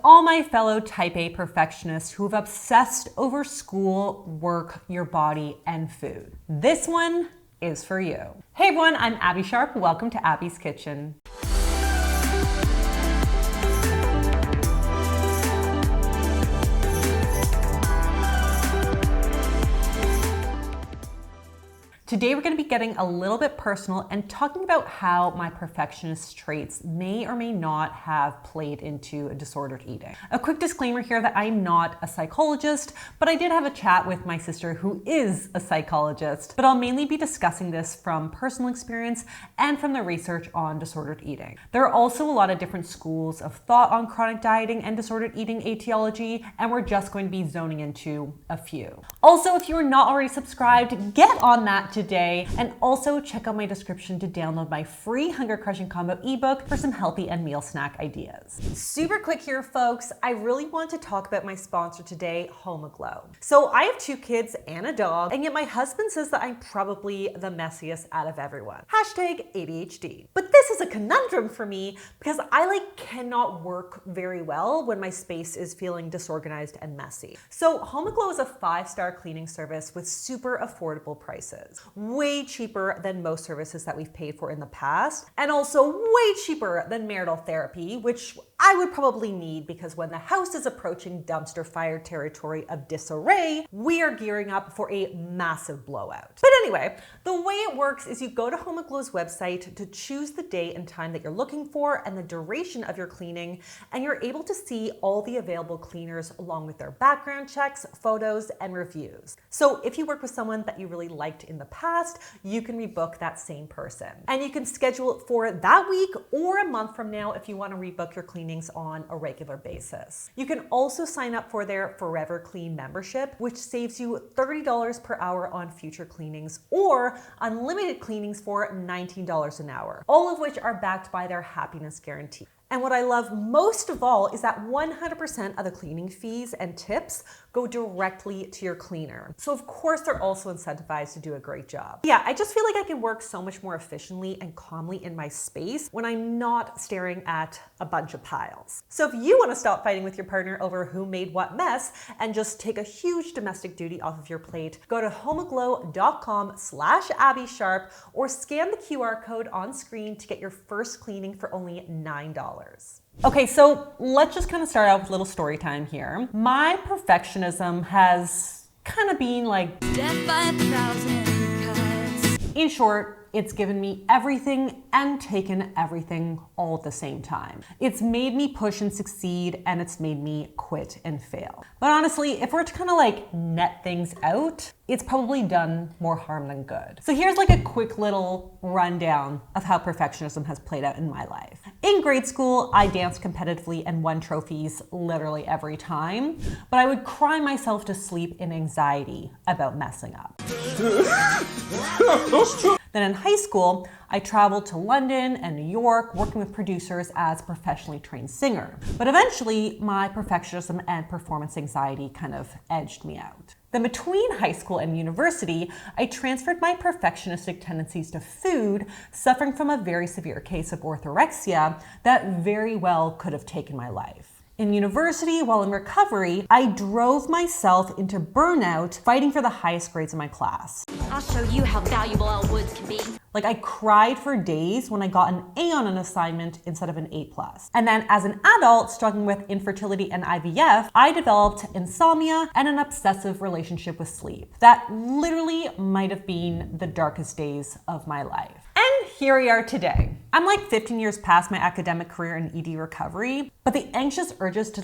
all my fellow type A perfectionists who have obsessed over school, work, your body, and food. This one is for you. Hey everyone, I'm Abbey Sharp. Welcome to Abby's Kitchen. Today we're going to be getting a little bit personal and talking about how my perfectionist traits may or may not have played into a disordered eating. A quick disclaimer here that I'm not a psychologist, but I did have a chat with my sister who is a psychologist, but I'll mainly be discussing this from personal experience and from the research on disordered eating. There are also a lot of different schools of thought on chronic dieting and disordered eating etiology, and we're just going to be zoning into a few. Also, if you are not already subscribed, get on that today, and also check out my description to download my free Hunger Crushing Combo ebook for some healthy and meal snack ideas. Super quick here, folks. I really want to talk about my sponsor today, Hom Glow. So I have 2 kids and a dog, and yet my husband says that I'm probably the messiest out of everyone. Hashtag ADHD. But this is a conundrum for me because I cannot work very well when my space is feeling disorganized and messy. So Hom Glow is a 5-star cleaning service with super affordable prices. Way cheaper than most services that we've paid for in the past, and also way cheaper than marital therapy, which I would probably need because when the house is approaching dumpster fire territory of disarray, we are gearing up for a massive blowout. But anyway, the way it works is you go to Hom Glow's website to choose the day and time that you're looking for and the duration of your cleaning, and you're able to see all the available cleaners along with their background checks, photos, and reviews. So if you work with someone that you really liked in the past, you can rebook that same person. And you can schedule it for that week or a month from now if you want to rebook your cleanings on a regular basis. You can also sign up for their Forever Clean membership, which saves you $30 per hour on future cleanings, or unlimited cleanings for $19 an hour, all of which are backed by their happiness guarantee. And what I love most of all is that 100% of the cleaning fees and tips go directly to your cleaner. So of course they're also incentivized to do a great job. Yeah, I just feel like I can work so much more efficiently and calmly in my space when I'm not staring at a bunch of piles. So if you want to stop fighting with your partner over who made what mess and just take a huge domestic duty off of your plate, go to homglow.com/Abbey Sharp or scan the QR code on screen to get your first cleaning for only $9. Okay, so let's just kind of start out with a little story time here. My perfectionism has kind of been like death by 1,000 cuts. In short, it's given me everything and taken everything all at the same time. It's made me push and succeed, and it's made me quit and fail. But honestly, if we're to kind of net things out, it's probably done more harm than good. So here's a quick little rundown of how perfectionism has played out in my life. In grade school, I danced competitively and won trophies literally every time, but I would cry myself to sleep in anxiety about messing up. Then in high school, I traveled to London and New York working with producers as a professionally trained singer. But eventually, my perfectionism and performance anxiety kind of edged me out. Then between high school and university, I transferred my perfectionistic tendencies to food, suffering from a very severe case of orthorexia that very well could have taken my life. In university, while in recovery, I drove myself into burnout fighting for the highest grades in my class. I'll show you how valuable Elle Woods can be. I cried for days when I got an A on an assignment instead of an A+. And then as an adult struggling with infertility and IVF, I developed insomnia and an obsessive relationship with sleep. That literally might have been the darkest days of my life. And here we are today. I'm 15 years past my academic career in ED recovery, but the anxious urges to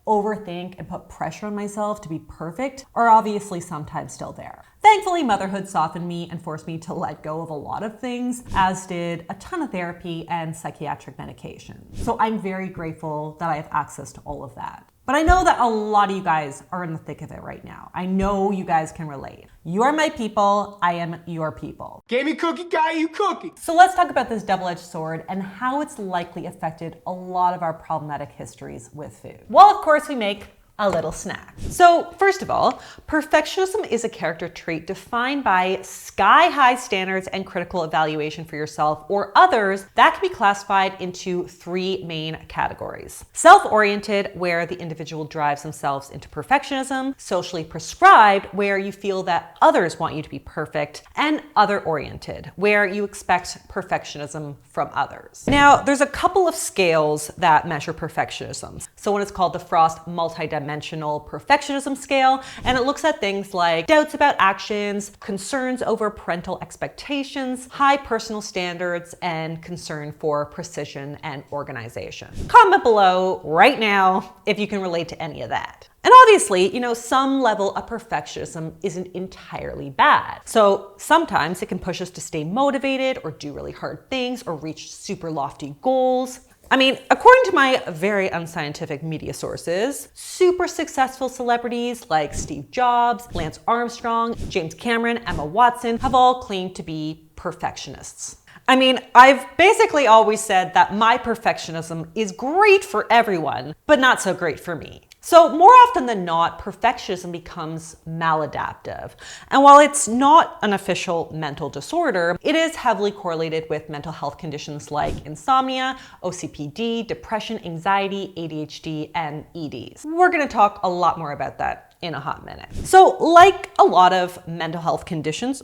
overthink and put pressure on myself to be perfect are obviously sometimes still there. Thankfully, motherhood softened me and forced me to let go of a lot of things, as did a ton of therapy and psychiatric medication. So I'm very grateful that I have access to all of that. But I know that a lot of you guys are in the thick of it right now. I know you guys can relate. You are my people, I am your people. Gave me cookie, got you cookie. So let's talk about this double-edged sword and how it's likely affected a lot of our problematic histories with food. Well, of course, we make a little snack. So first of all, perfectionism is a character trait defined by sky-high standards and critical evaluation for yourself or others that can be classified into three main categories. Self-oriented, where the individual drives themselves into perfectionism. Socially prescribed, where you feel that others want you to be perfect. And other-oriented, where you expect perfectionism from others. Now, there's a couple of scales that measure perfectionism. So one is called the Frost Multidimensional Perfectionism Scale, and it looks at things like doubts about actions, concerns over parental expectations, high personal standards, and concern for precision and organization. Comment below right now if you can relate to any of that. And obviously, some level of perfectionism isn't entirely bad. So sometimes it can push us to stay motivated or do really hard things or reach super lofty goals. According to my very unscientific media sources, super successful celebrities like Steve Jobs, Lance Armstrong, James Cameron, Emma Watson have all claimed to be perfectionists. I've basically always said that my perfectionism is great for everyone, but not so great for me. So more often than not, perfectionism becomes maladaptive. And while it's not an official mental disorder, it is heavily correlated with mental health conditions like insomnia, OCPD, depression, anxiety, ADHD, and EDs. We're going to talk a lot more about that in a hot minute. So like a lot of mental health conditions,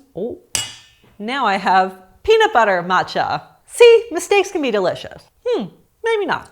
now I have peanut butter matcha. See, mistakes can be delicious. Maybe not.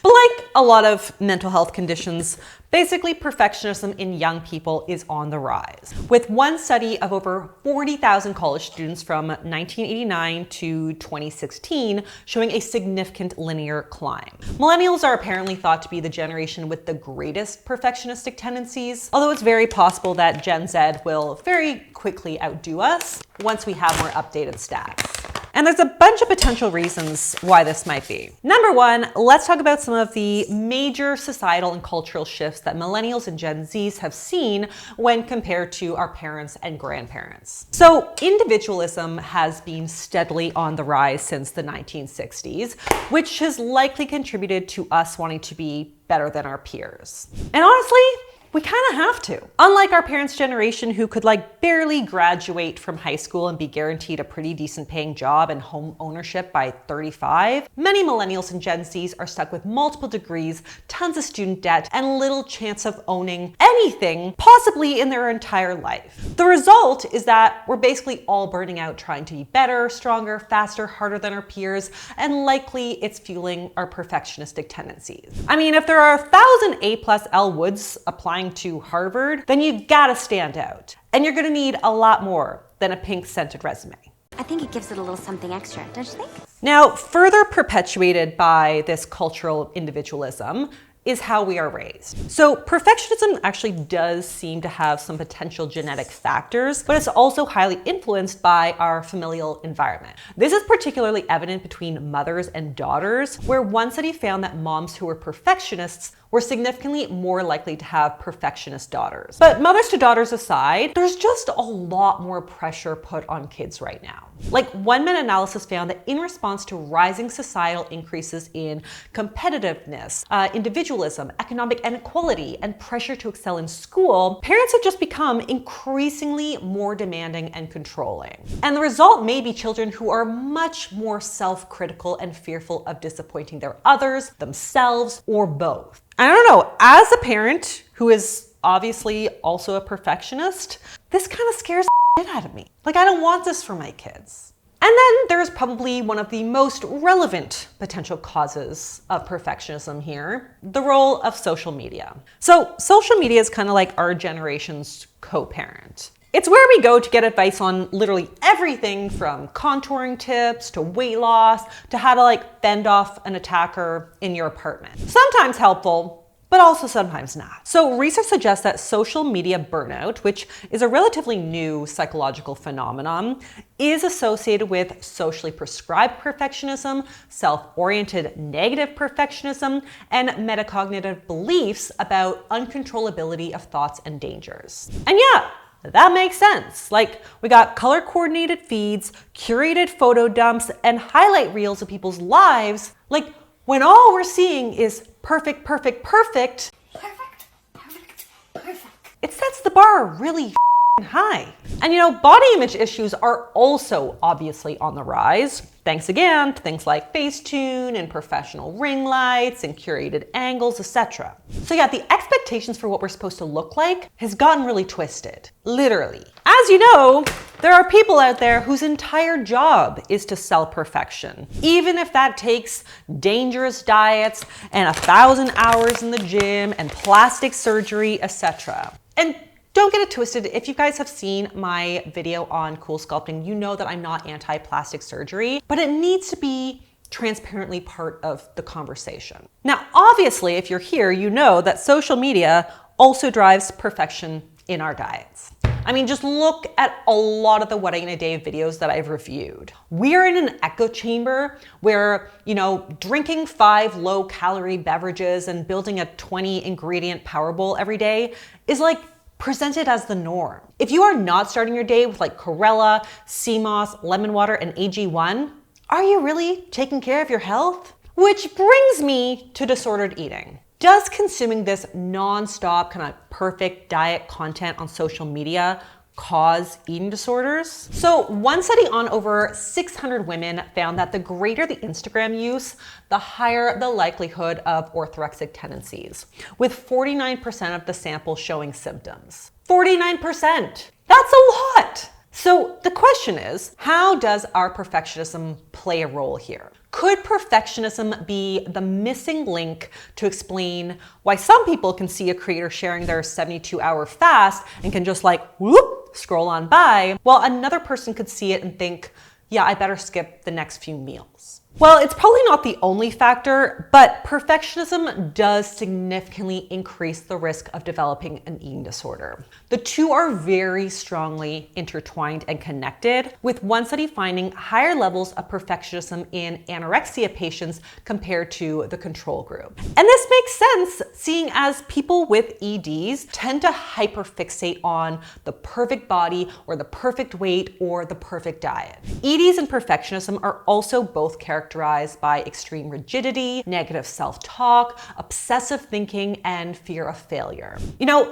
But like a lot of mental health conditions, basically perfectionism in young people is on the rise. With one study of over 40,000 college students from 1989 to 2016 showing a significant linear climb. Millennials are apparently thought to be the generation with the greatest perfectionistic tendencies, although it's very possible that Gen Z will very quickly outdo us once we have more updated stats. And there's a bunch of potential reasons why this might be. Number one, let's talk about some of the major societal and cultural shifts that millennials and Gen Zs have seen when compared to our parents and grandparents. So individualism has been steadily on the rise since the 1960s, which has likely contributed to us wanting to be better than our peers. And honestly, we kind of have to. Unlike our parents' generation who could barely graduate from high school and be guaranteed a pretty decent paying job and home ownership by 35, many millennials and Gen Zs are stuck with multiple degrees, tons of student debt, and little chance of owning anything, possibly in their entire life. The result is that we're basically all burning out trying to be better, stronger, faster, harder than our peers, and likely it's fueling our perfectionistic tendencies. If there are 1,000 A+L Woods applying to Harvard, then you gotta stand out. And you're gonna need a lot more than a pink scented resume. I think it gives it a little something extra, don't you think? Now, further perpetuated by this cultural individualism is how we are raised. So perfectionism actually does seem to have some potential genetic factors, but it's also highly influenced by our familial environment. This is particularly evident between mothers and daughters, where one study found that moms who were perfectionists were significantly more likely to have perfectionist daughters. But mothers to daughters aside, there's just a lot more pressure put on kids right now. One meta-analysis found that in response to rising societal increases in competitiveness, individualism, economic inequality, and pressure to excel in school, parents have just become increasingly more demanding and controlling. And the result may be children who are much more self-critical and fearful of disappointing their others, themselves, or both. I don't know, as a parent who is obviously also a perfectionist, this kind of scares the shit out of me. I don't want this for my kids. And then there's probably one of the most relevant potential causes of perfectionism here, the role of social media. So social media is kind of like our generation's co-parent. It's where we go to get advice on literally everything from contouring tips to weight loss to how to fend off an attacker in your apartment. Sometimes helpful, but also sometimes not. So research suggests that social media burnout, which is a relatively new psychological phenomenon, is associated with socially prescribed perfectionism, self-oriented negative perfectionism, and metacognitive beliefs about uncontrollability of thoughts and dangers. And yeah, that makes sense. We got color coordinated feeds, curated photo dumps, and highlight reels of people's lives. When all we're seeing is perfect, perfect, perfect. Perfect, perfect, It sets the bar really high. And body image issues are also obviously on the rise, thanks again to things like Facetune and professional ring lights and curated angles, etc. So yeah, the expectations for what we're supposed to look like has gotten really twisted, literally. As you know, there are people out there whose entire job is to sell perfection, even if that takes dangerous diets and 1,000 hours in the gym and plastic surgery, etc. And don't get it twisted. If you guys have seen my video on cool sculpting, you know that I'm not anti-plastic surgery, but it needs to be transparently part of the conversation. Now, obviously, if you're here, you know that social media also drives perfection in our diets. I mean, just look at a lot of the What I Eat in a Day videos that I've reviewed. We're in an echo chamber where, drinking 5 low-calorie beverages and building a 20-ingredient power bowl every day is like presented as the norm. If you are not starting your day with like chlorella, sea moss, lemon water, and AG1, are you really taking care of your health? Which brings me to disordered eating. Does consuming this non-stop kind of perfect diet content on social media cause eating disorders? So one study on over 600 women found that the greater the Instagram use, the higher the likelihood of orthorexic tendencies, with 49% of the sample showing symptoms. 49%! That's a lot! So the question is, how does our perfectionism play a role here? Could perfectionism be the missing link to explain why some people can see a creator sharing their 72-hour fast and can just whoop, scroll on by, while another person could see it and think, yeah, I better skip the next few meals? Well, it's probably not the only factor, but perfectionism does significantly increase the risk of developing an eating disorder. The two are very strongly intertwined and connected, with one study finding higher levels of perfectionism in anorexia patients compared to the control group. And this makes sense, seeing as people with EDs tend to hyperfixate on the perfect body or the perfect weight or the perfect diet. EDs and perfectionism are also both characterized by extreme rigidity, negative self-talk, obsessive thinking, and fear of failure.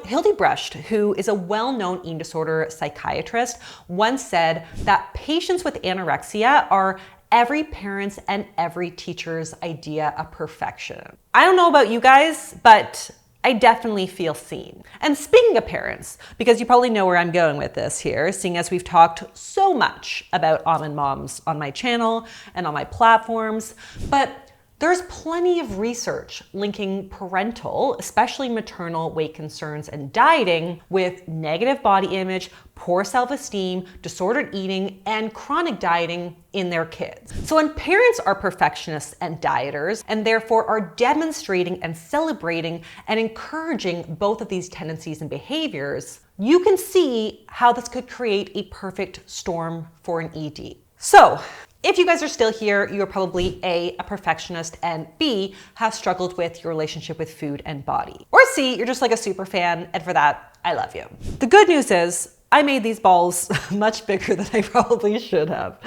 Hildy Brecht, who is a well-known eating disorder psychiatrist, once said that patients with anorexia are every parent's and every teacher's idea of perfection. I don't know about you guys, but I definitely feel seen. And speaking of parents, because you probably know where I'm going with this here, seeing as we've talked so much about almond moms on my channel and on my platforms, but there's plenty of research linking parental, especially maternal weight concerns and dieting with negative body image, poor self-esteem, disordered eating, and chronic dieting in their kids. So when parents are perfectionists and dieters, and therefore are demonstrating and celebrating and encouraging both of these tendencies and behaviors, you can see how this could create a perfect storm for an ED. So, if you guys are still here, you're probably A, a perfectionist, and B, have struggled with your relationship with food and body. Or C, you're just like a super fan, and for that, I love you. The good news is, I made these balls much bigger than I probably should have.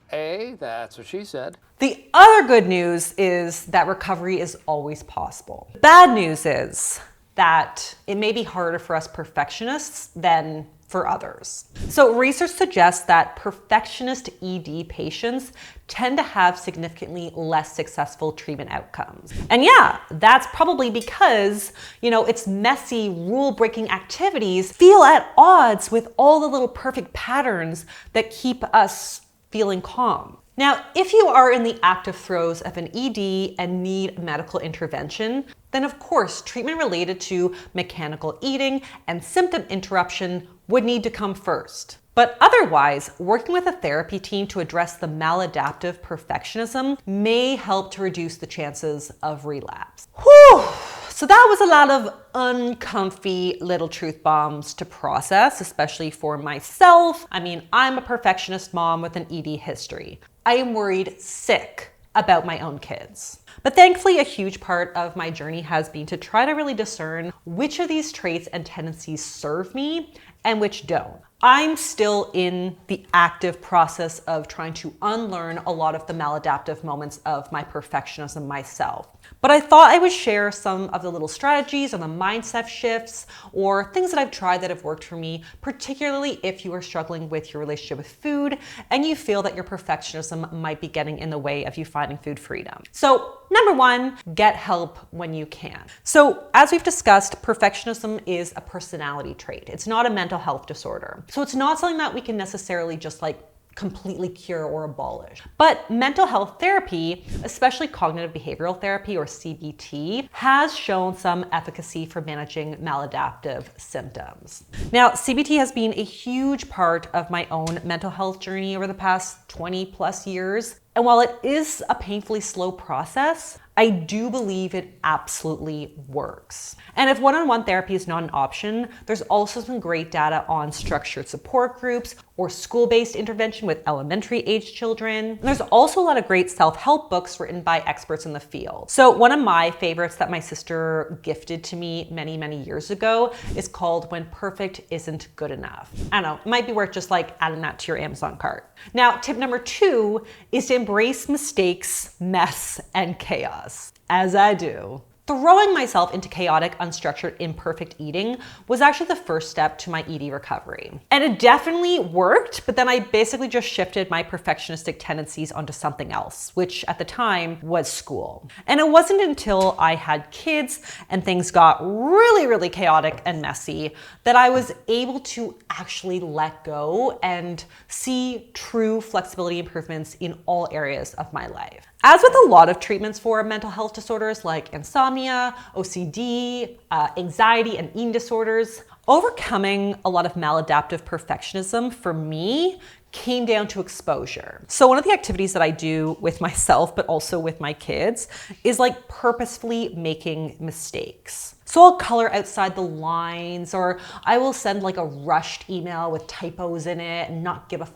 Hey, that's what she said. The other good news is that recovery is always possible. The bad news is that it may be harder for us perfectionists than for others. So research suggests that perfectionist ED patients tend to have significantly less successful treatment outcomes. And yeah, that's probably because, its messy, rule-breaking activities feel at odds with all the little perfect patterns that keep us feeling calm. Now, if you are in the active throes of an ED and need medical intervention, then of course, treatment related to mechanical eating and symptom interruption would need to come first. But otherwise, working with a therapy team to address the maladaptive perfectionism may help to reduce the chances of relapse. Whew! So that was a lot of uncomfy little truth bombs to process, especially for myself. I mean, I'm a perfectionist mom with an ED history. I am worried sick about my own kids. But thankfully, a huge part of my journey has been to try to really discern which of these traits and tendencies serve me and which don't. I'm still in the active process of trying to unlearn a lot of the maladaptive moments of my perfectionism myself. But I thought I would share some of the little strategies and the mindset shifts or things that I've tried that have worked for me, particularly if you are struggling with your relationship with food and you feel that your perfectionism might be getting in the way of you finding food freedom. So number one, get help when you can. So as we've discussed, perfectionism is a personality trait. It's not a mental health disorder. So it's not something that we can necessarily just completely cure or abolish. But mental health therapy, especially cognitive behavioral therapy or CBT, has shown some efficacy for managing maladaptive symptoms. Now, CBT has been a huge part of my own mental health journey over the past 20 plus years. And while it is a painfully slow process, I do believe it absolutely works. And if one-on-one therapy is not an option, there's also some great data on structured support groups or school-based intervention with elementary age children. And there's also a lot of great self-help books written by experts in the field. So one of my favorites that my sister gifted to me many, many years ago is called When Perfect Isn't Good Enough. I don't know, it might be worth just adding that to your Amazon cart. Now, tip number 2 is to embrace mistakes, mess, and chaos, as I do. Throwing myself into chaotic, unstructured, imperfect eating was actually the first step to my ED recovery. And it definitely worked, but then I basically just shifted my perfectionistic tendencies onto something else, which at the time was school. And it wasn't until I had kids and things got really, really chaotic and messy that I was able to actually let go and see true flexibility improvements in all areas of my life. As with a lot of treatments for mental health disorders like insomnia, OCD, anxiety, and eating disorders, overcoming a lot of maladaptive perfectionism for me came down to exposure. So one of the activities that I do with myself, but also with my kids, is purposefully making mistakes. So I'll color outside the lines, or I will send a rushed email with typos in it and not give a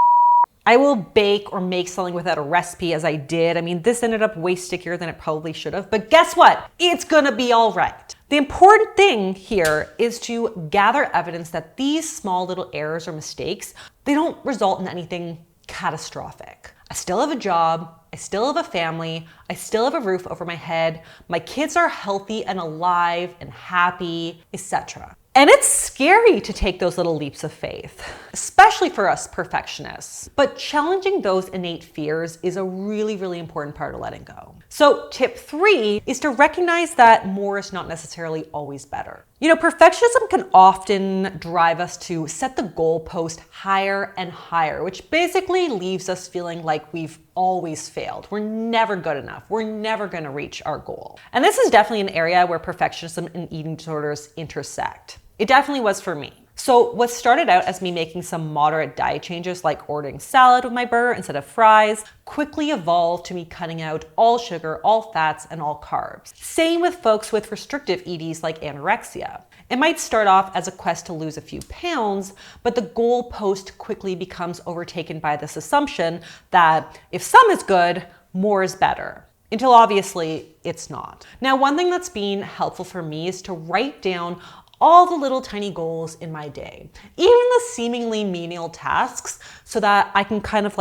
I will bake or make something without a recipe, as I did. I mean, this ended up way stickier than it probably should have, but guess what? It's gonna be all right. The important thing here is to gather evidence that these small little errors or mistakes, they don't result in anything catastrophic. I still have a job, I still have a family, I still have a roof over my head, my kids are healthy and alive and happy, etc. And it's scary to take those little leaps of faith, especially for us perfectionists. But challenging those innate fears is a really, really important part of letting go. So tip 3 is to recognize that more is not necessarily always better. Perfectionism can often drive us to set the goalpost higher and higher, which basically leaves us feeling like we've always failed. We're never good enough. We're never going to reach our goal. And this is definitely an area where perfectionism and eating disorders intersect. It definitely was for me. So what started out as me making some moderate diet changes like ordering salad with my burger instead of fries quickly evolved to me cutting out all sugar, all fats, and all carbs. Same with folks with restrictive EDs like anorexia. It might start off as a quest to lose a few pounds, but the goalpost quickly becomes overtaken by this assumption that if some is good, more is better. Until obviously it's not. Now, one thing that's been helpful for me is to write down all the little tiny goals in my day, even the seemingly menial tasks, so that I can kind of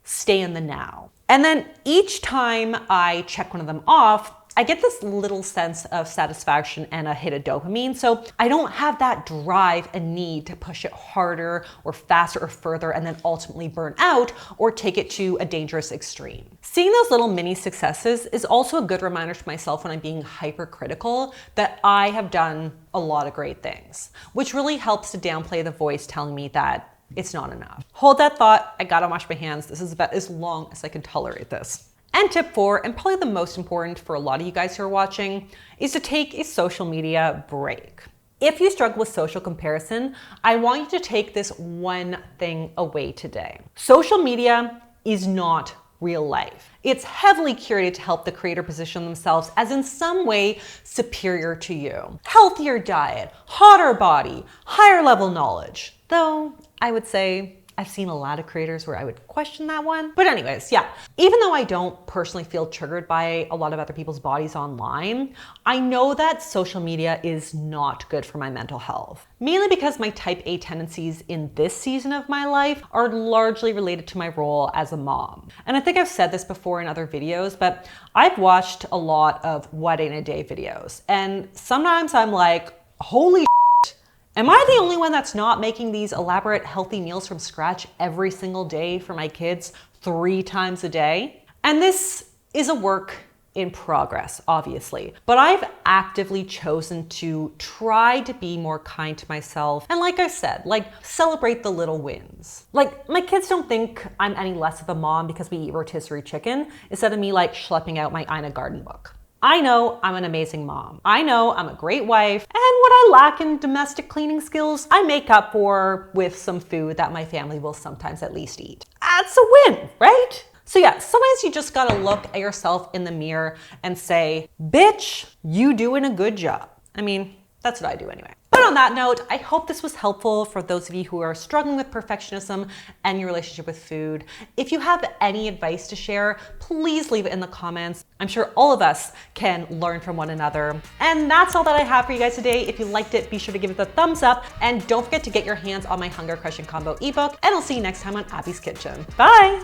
stay in the now. And then each time I check one of them off, I get this little sense of satisfaction and a hit of dopamine. So I don't have that drive and need to push it harder or faster or further and then ultimately burn out or take it to a dangerous extreme. Seeing those little mini successes is also a good reminder to myself when I'm being hypercritical that I have done a lot of great things, which really helps to downplay the voice telling me that it's not enough. Hold that thought. I gotta wash my hands. This is about as long as I can tolerate this. And tip 4, and probably the most important for a lot of you guys who are watching, is to take a social media break. If you struggle with social comparison, I want you to take this one thing away today. Social media is not real life. It's heavily curated to help the creator position themselves as in some way superior to you. Healthier diet, hotter body, higher level knowledge. Though I would say I've seen a lot of creators where I would question that one. But anyways, yeah, even though I don't personally feel triggered by a lot of other people's bodies online, I know that social media is not good for my mental health. Mainly because my type A tendencies in this season of my life are largely related to my role as a mom. And I think I've said this before in other videos, but I've watched a lot of What in a Day videos. And sometimes I'm like, holy shit, am I the only one that's not making these elaborate healthy meals from scratch every single day for my kids 3 times a day? And this is a work in progress, obviously, but I've actively chosen to try to be more kind to myself. And like I said, like celebrate the little wins. Like my kids don't think I'm any less of a mom because we eat rotisserie chicken instead of me like schlepping out my Ina garden book. I know I'm an amazing mom. I know I'm a great wife, and what I lack in domestic cleaning skills, I make up for with some food that my family will sometimes at least eat. That's a win, right? So yeah, sometimes you just gotta look at yourself in the mirror and say, bitch, you doing a good job. I mean, that's what I do anyway. But on that note, I hope this was helpful for those of you who are struggling with perfectionism and your relationship with food. If you have any advice to share, please leave it in the comments. I'm sure all of us can learn from one another. And that's all that I have for you guys today. If you liked it, be sure to give it the thumbs up and don't forget to get your hands on my Hunger Crushing Combo ebook. And I'll see you next time on Abby's Kitchen. Bye.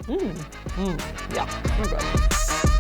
Yeah, we're good.